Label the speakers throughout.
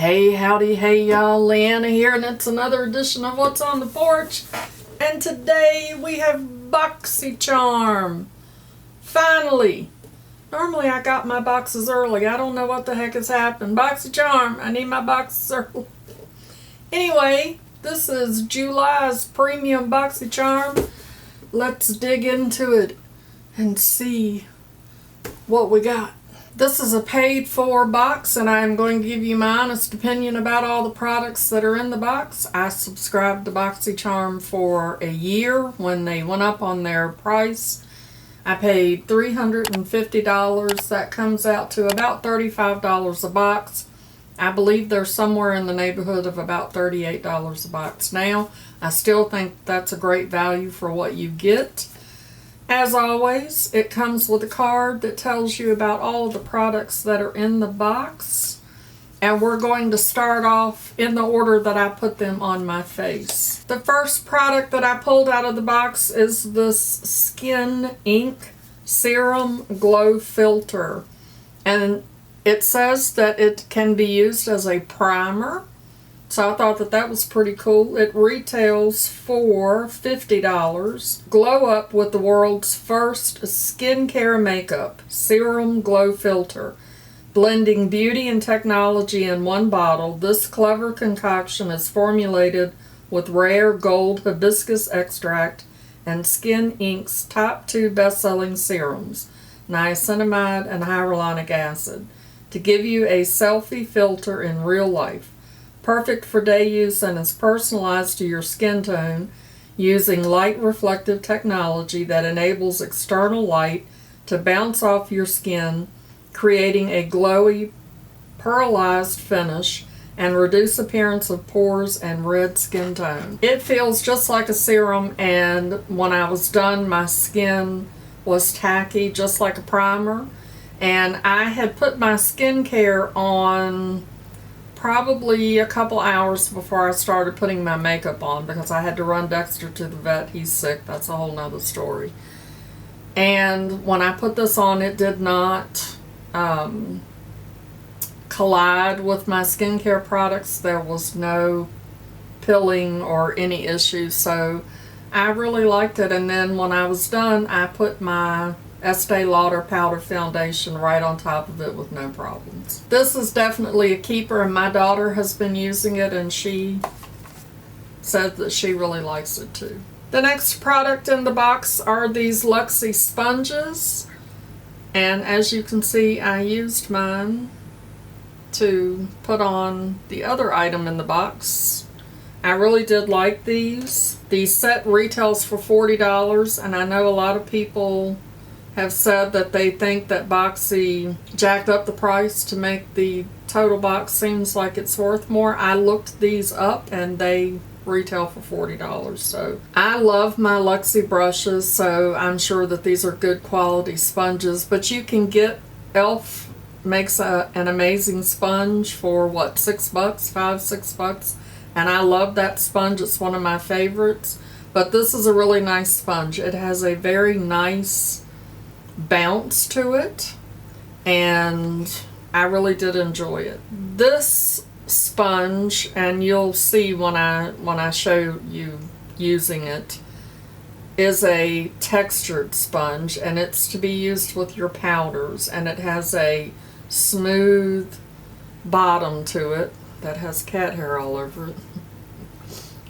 Speaker 1: Hey, howdy, hey y'all, Leanna here, and it's another edition of What's on the Porch. And today we have BoxyCharm. Finally! Normally I got my boxes early. I don't know what the heck has happened. BoxyCharm, I need my boxes early. Anyway, this is July's premium BoxyCharm. Let's dig into it and see what we got. This is a paid for box, and I'm going to give you my honest opinion about all the products that are in the box. I subscribed to BoxyCharm for a year when they went up on their price. I paid $350. That comes out to about $35 a box. I believe they're somewhere in the neighborhood of about $38 a box now. I still think that's a great value for what you get. As always, it comes with a card that tells you about all of the products that are in the box. And we're going to start off in the order that I put them on my face. The first product that I pulled out of the box is this Skin Ink Serum Glow Filter. And it says that it can be used as a primer. So I thought that was pretty cool. It retails for $50. Glow up with the world's first skincare makeup serum glow filter. Blending beauty and technology in one bottle, this clever concoction is formulated with rare gold hibiscus extract and Skin Ink's top 2 best-selling serums, niacinamide and hyaluronic acid, to give you a selfie filter in real life. Perfect for day use and is personalized to your skin tone using light reflective technology that enables external light to bounce off your skin, creating a glowy, pearlized finish and reduce appearance of pores and red skin tone. It feels just like a serum, and when I was done, my skin was tacky, just like a primer. And I had put my skincare on probably a couple hours before I started putting my makeup on because I had to run Dexter to the vet. He's sick. That's a whole nother story. And when I put this on, it did not collide with my skincare products. There was no pilling or any issues, so I really liked it. And then when I was done, I put my Estee Lauder powder foundation right on top of it with no problems. This is definitely a keeper, and my daughter has been using it and she said that she really likes it too. The next product in the box are these Luxie Sponges, and as you can see, I used mine to put on the other item in the box. I really did like these. The set retails for $40, and I know a lot of people have said that they think that Boxy jacked up the price to make the total box seems like it's worth more. I looked these up and they retail for $40. So I love my Luxie brushes, so I'm sure that these are good quality sponges. But you can get, e.l.f. makes an amazing sponge for what, $6, $5-6, and I love that sponge. It's one of my favorites. But this is a really nice sponge. It has a very nice bounce to it, and I really did enjoy it. This sponge, and you'll see when I show you using it, is a textured sponge, and it's to be used with your powders, and it has a smooth bottom to it that has cat hair all over it.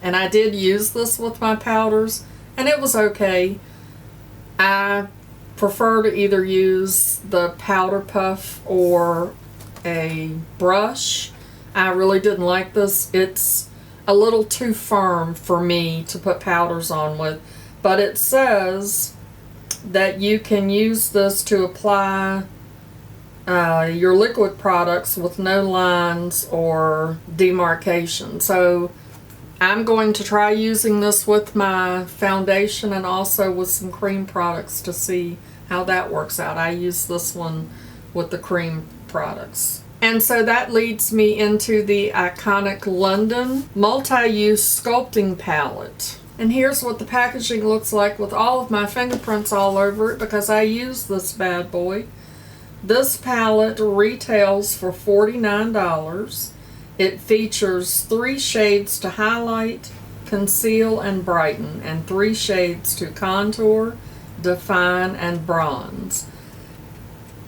Speaker 1: And I did use this with my powders, and it was okay. I prefer to either use the powder puff or a brush. I really didn't like this. It's a little too firm for me to put powders on with, but it says that you can use this to apply your liquid products with no lines or demarcation. So I'm going to try using this with my foundation and also with some cream products to see how that works out. I use this one with the cream products. And so that leads me into the iconic London multi-use sculpting palette. And here's what the packaging looks like with all of my fingerprints all over it because I use this bad boy. This palette retails for $49. It features 3 shades to highlight, conceal, and brighten, and 3 shades to contour, define, and bronze.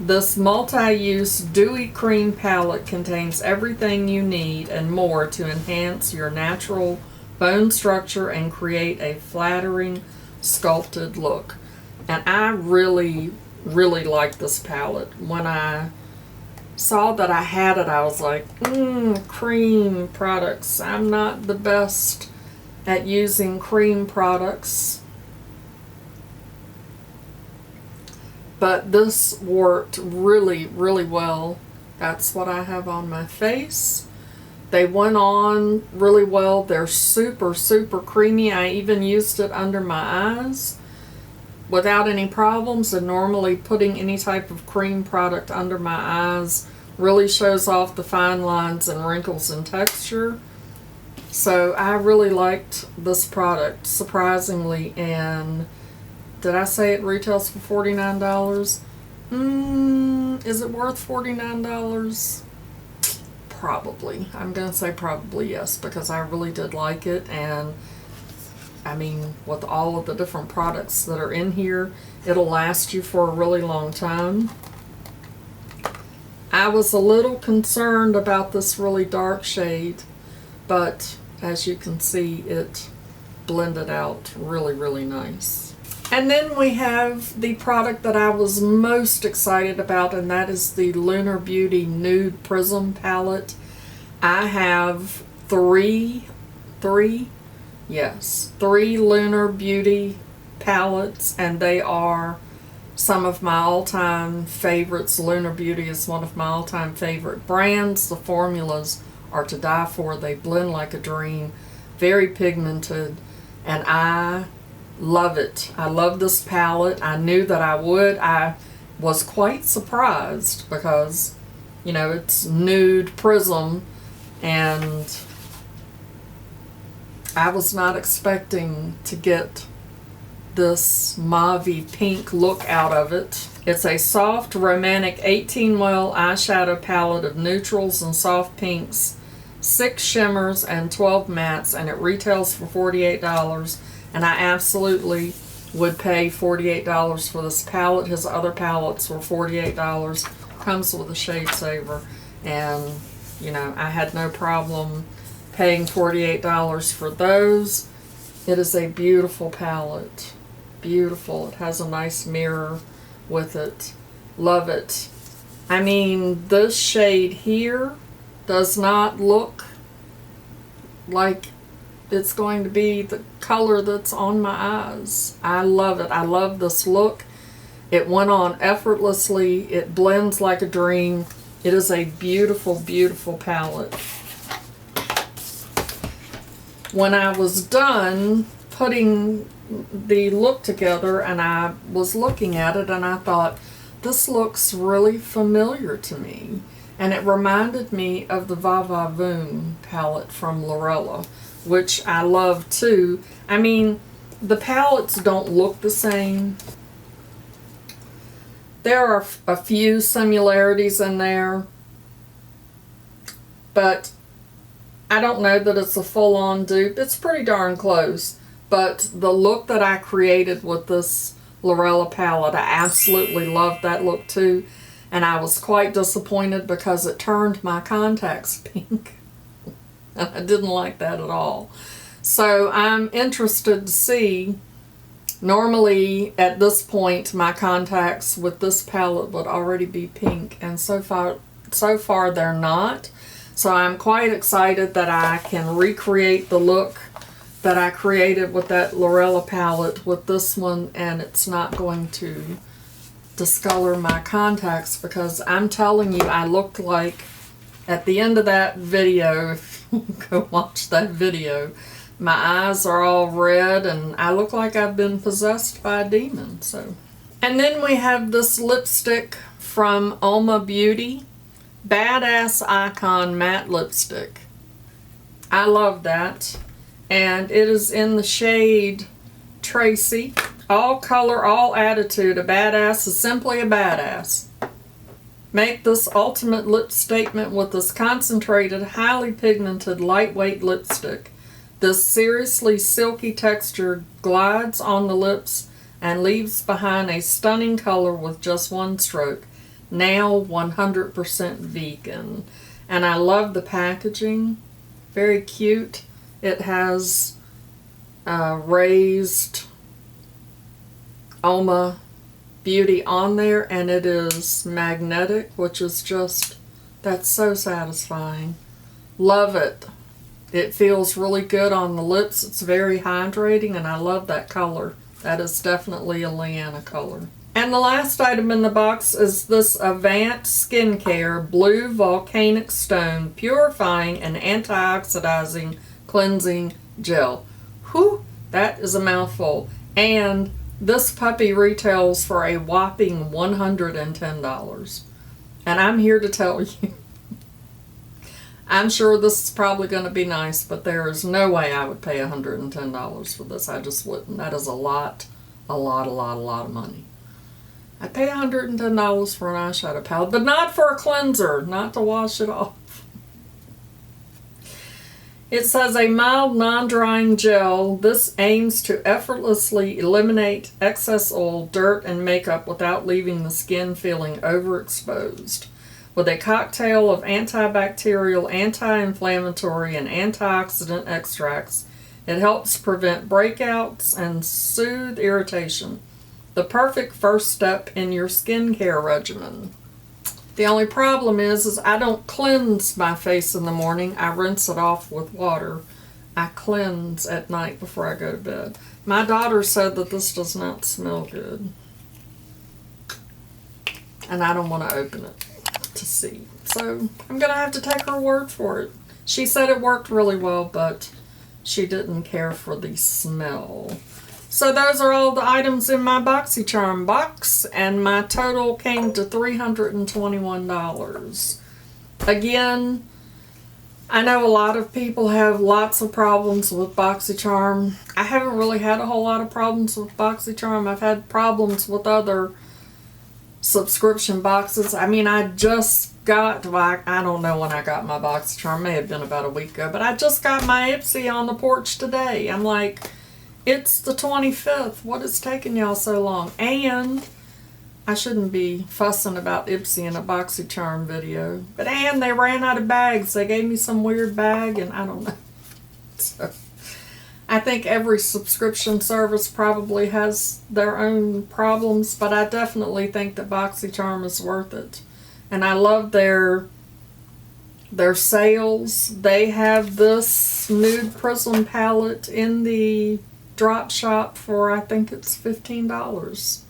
Speaker 1: This multi-use dewy cream palette contains everything you need and more to enhance your natural bone structure and create a flattering, sculpted look. And I really like this palette. When I saw that I had it, I was like, cream products. I'm not the best at using cream products. But this worked really well. That's what I have on my face. They went on really well. They're super creamy. I even used it under my eyes without any problems. And normally putting any type of cream product under my eyes really shows off the fine lines and wrinkles and texture. So I really liked this product, surprisingly. And did I say it retails for $49? Is it worth $49? Probably. I'm going to say probably yes, because I really did like it. And I mean, with all of the different products that are in here, it'll last you for a really long time. I was a little concerned about this really dark shade, but as you can see, it blended out really nice. And then we have the product that I was most excited about, and that is the Lunar Beauty Nude Prism palette. I have three Lunar Beauty palettes, and they are some of my all-time favorites. Lunar Beauty is one of my all-time favorite brands. The formulas are to die for. They blend like a dream, very pigmented, and I love it. I love this palette. I knew that I would. I was quite surprised because, you know, it's Nude Prism, and I was not expecting to get this mauve pink look out of it. It's a soft, romantic 18-well eyeshadow palette of neutrals and soft pinks, 6 shimmers, and 12 mattes, and it retails for $48. And I absolutely would pay $48 for this palette. His other palettes were $48. Comes with a shade saver. And, you know, I had no problem paying $48 for those. It is a beautiful palette. Beautiful. It has a nice mirror with it. Love it. I mean, this shade here does not look like it's going to be the color that's on my eyes. I love it. I love this look. It went on effortlessly. It blends like a dream. It is a beautiful palette. When I was done putting the look together and I was looking at it, and I thought, this looks really familiar to me. And it reminded me of the Va Va Voom palette from Lorella, which I love too. I mean, the palettes don't look the same. There are a few similarities in there, but I don't know that it's a full-on dupe. It's pretty darn close, but the look that I created with this Lorella palette, I absolutely loved that look too, and I was quite disappointed because it turned my contacts pink. I didn't like that at all. So I'm interested to see. Normally at this point my contacts with this palette would already be pink, and so far they're not. So I'm quite excited that I can recreate the look that I created with that Lorella palette with this one, and it's not going to discolor my contacts, because I'm telling you, I looked like, at the end of that video, if you go watch that video, my eyes are all red and I look like I've been possessed by a demon. So, and then we have this lipstick from UOMA Beauty, Badass Icon Matte Lipstick. I love that, and it is in the shade Tracy. All color, all attitude. A badass is simply a badass. Make this ultimate lip statement with this concentrated, highly pigmented, lightweight lipstick. This seriously silky texture glides on the lips and leaves behind a stunning color with just one stroke. Now 100% vegan. And I love the packaging. Very cute. It has raised UOMA beauty on there, and it is magnetic, which is just, that's so satisfying. Love it. It feels really good on the lips. It's very hydrating, and I love that color. That is definitely a Leanna color. And the last item in the box is this Avant Skincare Blue Volcanic Stone Purifying and Anti-Oxidizing Cleansing Gel. Whew, that is a mouthful. And this puppy retails for a whopping $110. And I'm here to tell you, I'm sure this is probably going to be nice, but there is no way I would pay $110 for this. I just wouldn't. That is a lot of money. I'd pay $110 for an eyeshadow palette, but not for a cleanser, not to wash it off. It says a mild, non-drying gel. This aims to effortlessly eliminate excess oil, dirt, and makeup without leaving the skin feeling overexposed. With a cocktail of antibacterial, anti-inflammatory, and antioxidant extracts, it helps prevent breakouts and soothe irritation. The perfect first step in your skincare regimen. The only problem is I don't cleanse my face in the morning. I rinse it off with water. I cleanse at night before I go to bed. My daughter said that this does not smell good. And I don't want to open it to see. So I'm going to have to take her word for it. She said it worked really well, but she didn't care for the smell. So those are all the items in my BoxyCharm box, and my total came to $321. Again, I know a lot of people have lots of problems with BoxyCharm. I haven't really had a whole lot of problems with BoxyCharm. I've had problems with other subscription boxes. I mean, I just got, I don't know when I got my BoxyCharm. May have been about a week ago, but I just got my Ipsy on the porch today. I'm like, it's the 25th. What is taking y'all so long? And I shouldn't be fussing about Ipsy in a BoxyCharm video. But and they ran out of bags. They gave me some weird bag, and I don't know. So I think every subscription service probably has their own problems, but I definitely think that BoxyCharm is worth it. And I love their sales. They have this Nude Prism palette in the drop shop for, I think it's $15.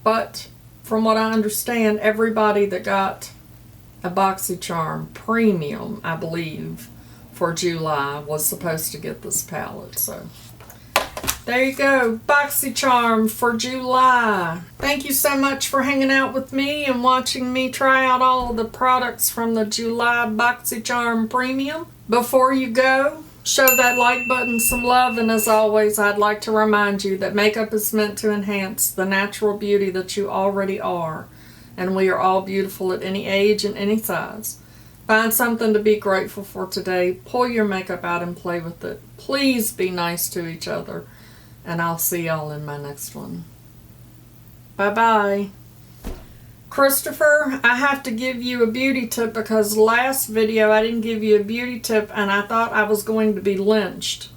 Speaker 1: But from what I understand, everybody that got a BoxyCharm Premium, I believe, for July was supposed to get this palette. So there you go, BoxyCharm for July. Thank you so much for hanging out with me and watching me try out all of the products from the July BoxyCharm Premium. Before you go, show that like button some love, and as always, I'd like to remind you that makeup is meant to enhance the natural beauty that you already are, and we are all beautiful at any age and any size. Find something to be grateful for today. Pull your makeup out and play with it. Please be nice to each other, and I'll see y'all in my next one. Bye-bye. Christopher, I have to give you a beauty tip because last video I didn't give you a beauty tip and I thought I was going to be lynched.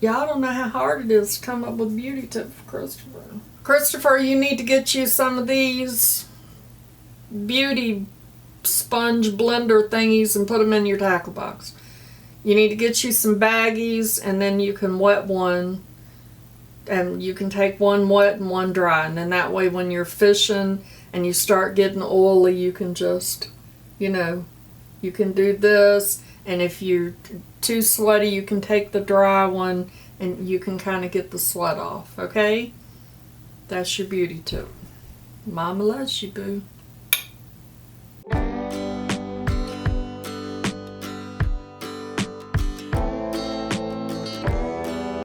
Speaker 1: Y'all don't know how hard it is to come up with a beauty tip for Christopher. Christopher, you need to get you some of these beauty sponge blender thingies and put them in your tackle box. You need to get you some baggies, and then you can wet one, and you can take one wet and one dry, and then that way when you're fishing and you start getting oily, you can just, you know, you can do this, and if you're too sweaty, you can take the dry one and you can kind of get the sweat off, okay? That's your beauty tip. Mama loves you, boo.